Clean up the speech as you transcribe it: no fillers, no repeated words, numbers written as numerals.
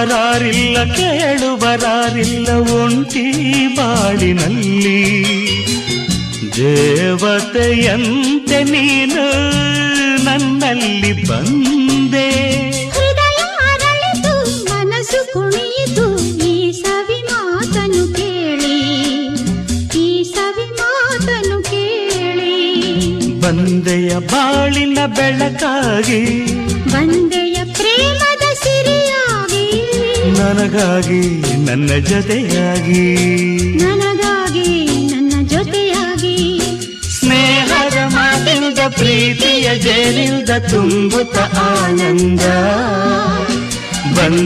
ಬರಾರಿಲ್ಲ ಕೇಳುವರಾರಿಲ್ಲ ಒಂಟಿ ಬಾಳಿನಲ್ಲಿ ದೇವತೆಯಂತೆ ನೀನು ನನ್ನಲ್ಲಿ ಬಂದೆ. ಹೃದಯ ಅರಳಿತು ಮನಸ್ಸು ಕುಣಿಯಿತು ಈ ಸವಿ ಮಾತನು ಕೇಳಿ, ಈ ಸವಿ ಮಾತನು ಕೇಳಿ. ಬಂದೆಯ ಬಾಳಿನ ಬೆಳಕಾಗಿ, ಬಂದೆಯ ಪ್ರೇಮದ ಸಿರಿಯಾಗಿ, ನನಗಾಗಿ ನನ್ನ ಜೊತೆಯಾಗಿ, ನನಗಾಗಿ ನನ್ನ ಜೊತೆಯಾಗಿ. ಸ್ನೇಹದ ಮಾತಿಂದ ಪ್ರೀತಿಯ ಜೇನಿಂದ ತುಂಬುತ್ತ ಆನಂದ ಬಂದ